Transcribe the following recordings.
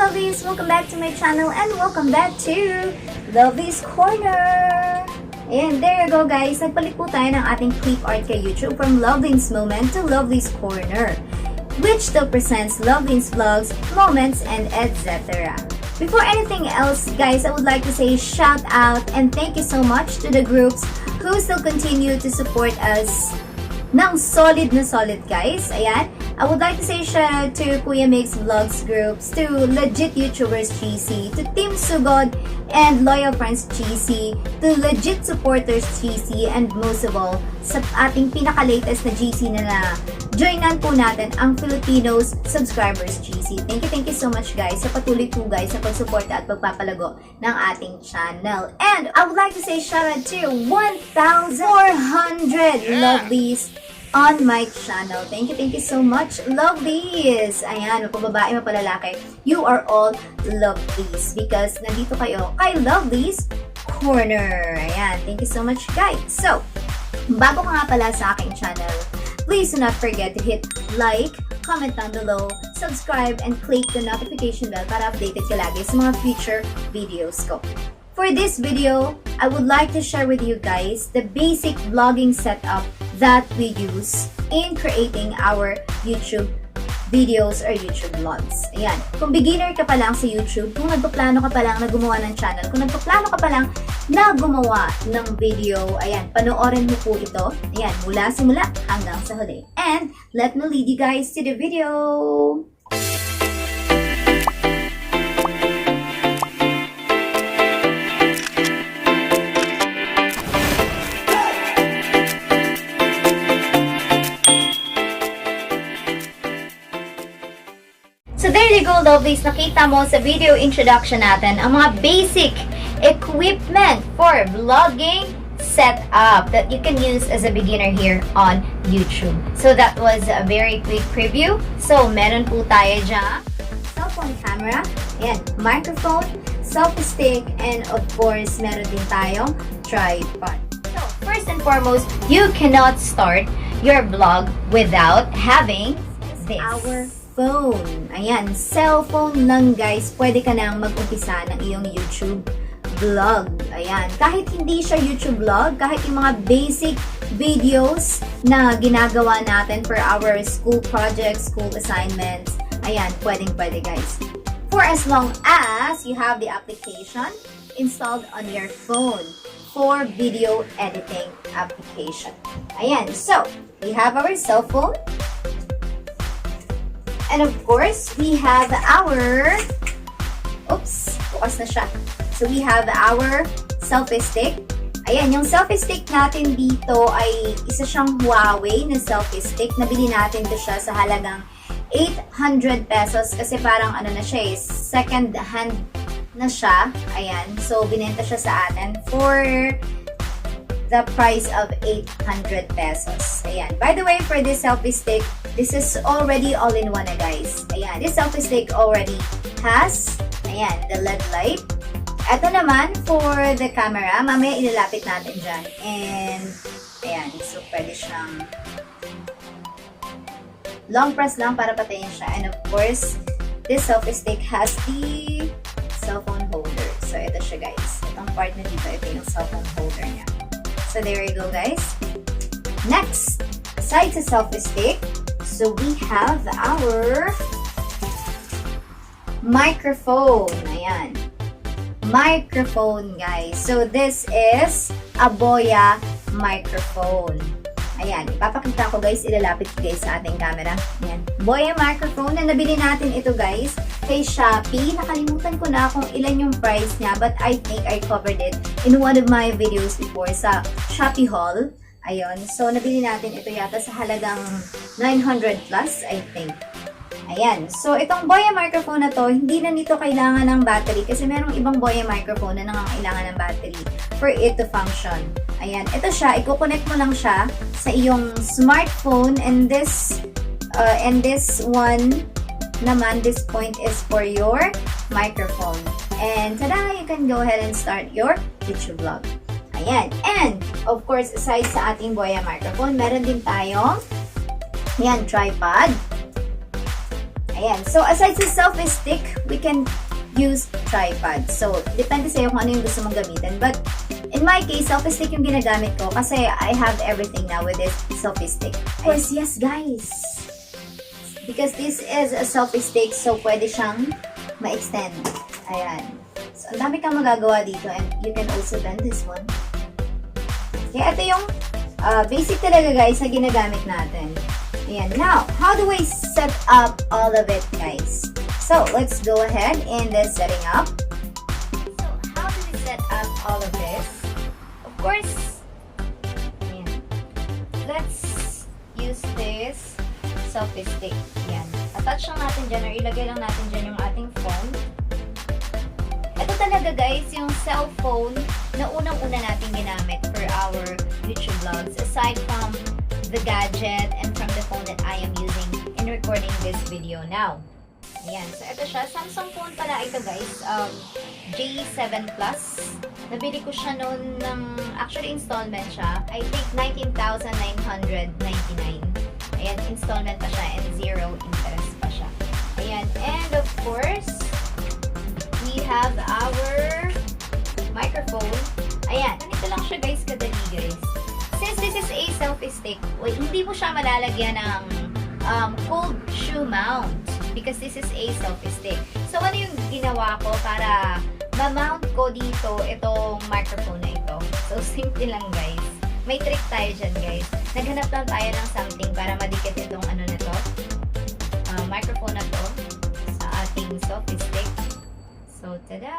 Lovelies! Welcome back to my channel and welcome back to Lovelies Corner! And there you go guys, nagpalit po tayo ng ating clip art kay YouTube from Lovelies Moment to Lovelies Corner, which still presents Lovelies vlogs, moments, and etc. Before anything else guys, I would like to say shout out and thank you so much to the groups who still continue to support us ng solid na solid guys. Ayan. I would like to say shout out to Kuya Mix Vlogs groups, to Legit YouTubers GC, to Team Sugod and Loyal Friends GC, to Legit Supporters GC, and most of all, sa ating pinaka-latest na GC na joinan po natin ang Filipinos Subscribers GC. Thank you so much guys sa patuloy po guys sa pagsuporta at pagpapalago ng ating channel. And I would like to say shout out to 1,400 lovelies on my channel. Thank you so much, lovelies! Ayan, mapababae, mapalalaki, you are all lovelies because nandito kayo kay Lovelies Corner. Ayan, thank you so much guys. So, bago ka nga pala sa aking channel, please do not forget to hit like, comment down below, subscribe, and click the notification bell para updated ka lagi sa mga future videos ko. For this video, I would like to share with you guys the basic vlogging setup that we use in creating our YouTube videos or YouTube vlogs. Ayan. Kung beginner ka pa lang sa YouTube, kung nagpaplano ka pa lang na gumawa ng channel, kung nagpaplano ka pa lang na gumawa ng video, ayan, panoorin mo po ito. Ayan, mula simula hanggang sa huli. And let me lead you guys to the video. So there you go lovelies, nakita mo sa video introduction natin ang mga basic equipment for vlogging setup that you can use as a beginner here on YouTube. So that was a very quick preview. So meron po tayo dyan cellphone camera, ayan, microphone, selfie stick, and of course meron din tayong tripod. So first and foremost, you cannot start your vlog without having this. Our phone. Ayan, cellphone lang guys, pwede ka nang mag-umpisa ng iyong YouTube vlog. Ayan, kahit hindi siya YouTube vlog, kahit yung mga basic videos na ginagawa natin for our school projects, school assignments, ayan, pwede guys. For as long as you have the application installed on your phone for video editing application. Ayan, so, we have our cell phone. And of course, we have our, oops, bukas na siya. So we have our selfie stick. Ayan, yung selfie stick natin dito ay isa siyang Huawei na selfie stick. Nabili natin to siya sa halagang 800 pesos kasi parang ano na siya eh, second hand na siya. Ayan, so binenta siya sa atin for the price of 800 pesos. Ayan. By the way, for this selfie stick, this is already all-in-one na guys. Ayan. This selfie stick already has, ayan, the LED light. Ito naman for the camera. Mamaya ilalapit natin dyan. And, ayan. So, pwede siyang long press lang para patayin siya. And of course, this selfie stick has the cellphone holder. So, ito siya guys. Itong part na dito, ito yung cellphone holder niya. So there you go guys. Next, aside sa selfie stick, so we have our microphone. Ayan. Microphone guys. So this is a Boya microphone. Ayan, ipapakita ko guys, ilalapit ko guys sa ating camera. Ayan. Boya microphone na nabili natin ito guys kay Shopee. Nakalimutan ko na kung ilan yung price niya, but I think I covered it in one of my videos before sa Shopee haul. Ayun, so nabili natin ito yata sa halagang 900 plus, I think. Ayan, so itong Boya microphone na to, hindi na nito kailangan ng battery kasi merong ibang Boya microphone na nangangailangan ng battery for it to function. Ayan, ito siya, i-connect mo lang siya sa iyong smartphone, and this one naman, this point is for your microphone. And tada, you can go ahead and start your YouTube vlog. Ayan, and of course, aside sa ating Boya microphone, meron din tayong, ayan, tripod. Ayan. So, aside sa selfie stick, we can use tripod. So, depende sa'yo kung ano yung gusto mong gamitin. But, in my case, selfie stick yung ginagamit ko kasi I have everything now with this selfie stick. Of course, yes guys! Because this is a selfie stick, so pwede siyang ma-extend. Ayan. So, ang dami kang magagawa dito and you can also bend this one. Okay, ito yung basic talaga guys na ginagamit natin. Ayan. Now, how do I set up all of it guys? So, let's go ahead in this setting up. So, how do we set up all of this? Of course, ayan. Let's use this selfie stick. Ayan. Attach lang natin dyan or ilagay lang natin dyan yung ating phone. Ito talaga guys, yung cellphone na unang-una natin ginamit for our YouTube vlogs. Aside from the gadget and from the phone that I am using in recording this video now. Ayan. So, ito siya. Samsung phone pala ito guys. J7 Plus. Nabili ko siya noon ng, actually installment siya. I think 19,999. Ayan, installment pa siya and zero interest pa siya. Ayan. And of course, we have our microphone. Ayan. Ganito lang siya guys, kadali guys. Since this is a selfie stick, hindi mo siya malalagyan ng cold shoe mount. Because this is a selfie stick. So, ano yung ginawa ko para ma-mount ko dito itong microphone na ito? So, simple lang guys. May trick tayo dyan guys. Naghanap lang tayo ng something para madikit itong ano na to. Microphone na to sa ating selfie stick. So, tada!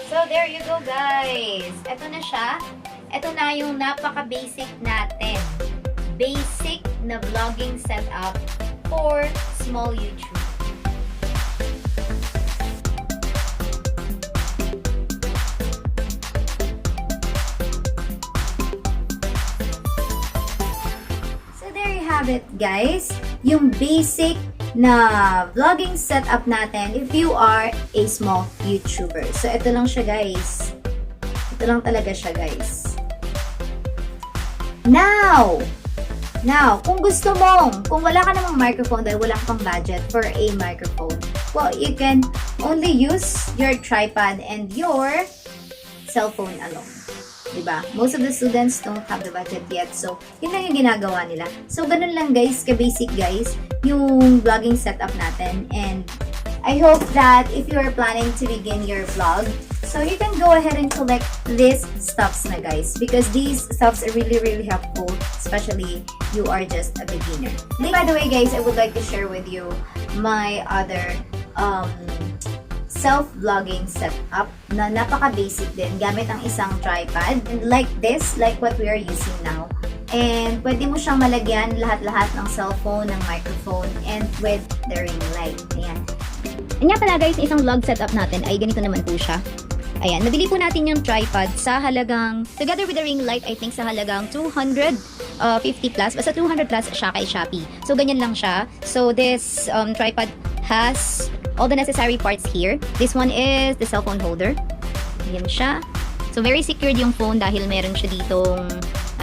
So, there you go guys. Ito na siya. Ito na yung napaka-basic natin. Basic na vlogging setup for small YouTube. So there you have it guys, yung basic na vlogging setup natin if you are a small YouTuber. So ito lang siya guys. Ito lang talaga siya guys. Now, kung gusto mong, kung wala ka namang microphone dahil wala kang budget for a microphone, well, you can only use your tripod and your cellphone alone. Diba? Most of the students don't have the budget yet, so yun lang yung ginagawa nila. So, ganun lang guys, ka-basic guys, yung vlogging setup natin. And I hope that if you are planning to begin your vlog, so you can go ahead and collect these stuffs na guys, because these stuffs are really helpful, especially you are just a beginner. And by the way guys, I would like to share with you my other self-vlogging setup na napaka-basic din, gamit ang isang tripod like this, like what we are using now. And pwede mo siyang malagyan lahat-lahat ng cellphone, ng microphone, and with the ring light. Ayan. And nga pala guys, isang vlog setup natin ay ganito naman po siya. Ayan, nabili po natin yung tripod sa halagang, together with the ring light, I think sa halagang 250 plus. Basta 200 plus siya kay Shopee. So, ganyan lang siya. So, this tripod has all the necessary parts here. This one is the cellphone holder. Ayan siya. So, very secured yung phone dahil meron siya ditong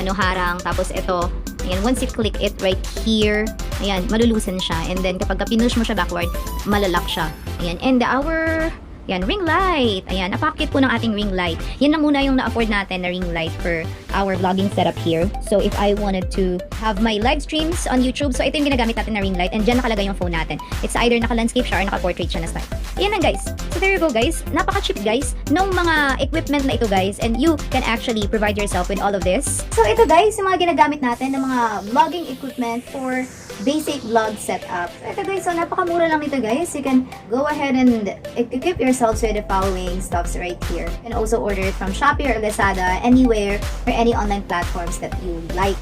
harang. Tapos, ito, ayan, once you click it right here, ayan, malulusan siya. And then, kapag pinush mo siya backward, malalak siya. Ayan, and our yan, ring light. Ayan, napakit po ng ating ring light. Yan na muna yung na-afford natin na ring light for our vlogging setup here. So, if I wanted to have my live streams on YouTube, so ito yung ginagamit natin na ring light and dyan nakalagay yung phone natin. It's either naka-landscape siya or naka-portrait siya na style. Ayan lang guys. So, there you go guys. Napaka-cheap guys ng mga equipment na ito guys, and you can actually provide yourself with all of this. So, ito guys, yung mga ginagamit natin ng mga vlogging equipment for basic vlog setup. Ito guys, so napakamura lang nito guys. You can go ahead and equip yourselves with the following stuffs right here. You can also order it from Shopee or Lazada, anywhere or any online platforms that you like.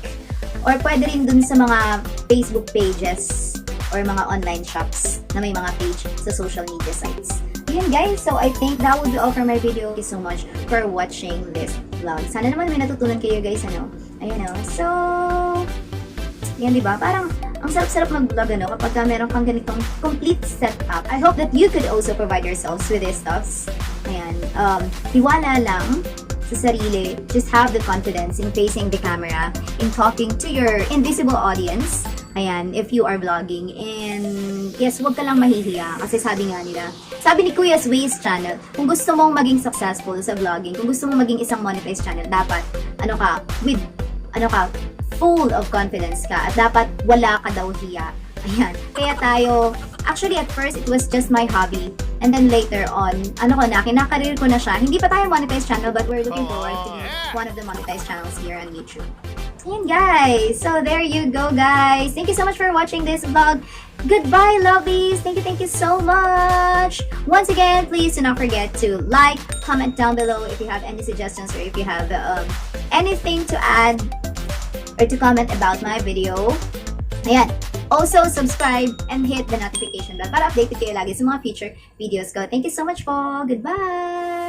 Or pwede rin dun sa mga Facebook pages or mga online shops na may mga page sa social media sites. Yun guys, so I think that would be all for my video. Thank you so much for watching this vlog. Sana naman may natutunan kayo guys, Ayun So, yan diba? Parang ang sarap-sarap mag-vlog kapag meron kang ganitong complete setup. I hope that you could also provide yourselves with these stuffs. Ayan. Tiwala lang sa sarili. Just have the confidence in facing the camera, in talking to your invisible audience. Ayan, if you are vlogging. And yes, huwag ka lang mahihiya. Kasi sabi nga nila, sabi ni Kuya's Ways Channel, kung gusto mong maging successful sa vlogging, kung gusto mong maging isang monetized channel, dapat, full of confidence ka. At dapat wala ka daw hiya. Ayan. Kaya tayo, actually at first, it was just my hobby. And then later on, kinakareer ko na siya. Hindi pa tayo monetized channel, but we're looking forward to be one of the monetized channels here on YouTube. Ayan guys, so there you go guys. Thank you so much for watching this vlog. Goodbye lovelies. Thank you so much. Once again, please do not forget to like, comment down below if you have any suggestions or if you have anything to add or to comment about my video. Ayan. Also, subscribe and hit the notification bell para updated kayo lagi sa mga future videos ko. Thank you so much po. Goodbye!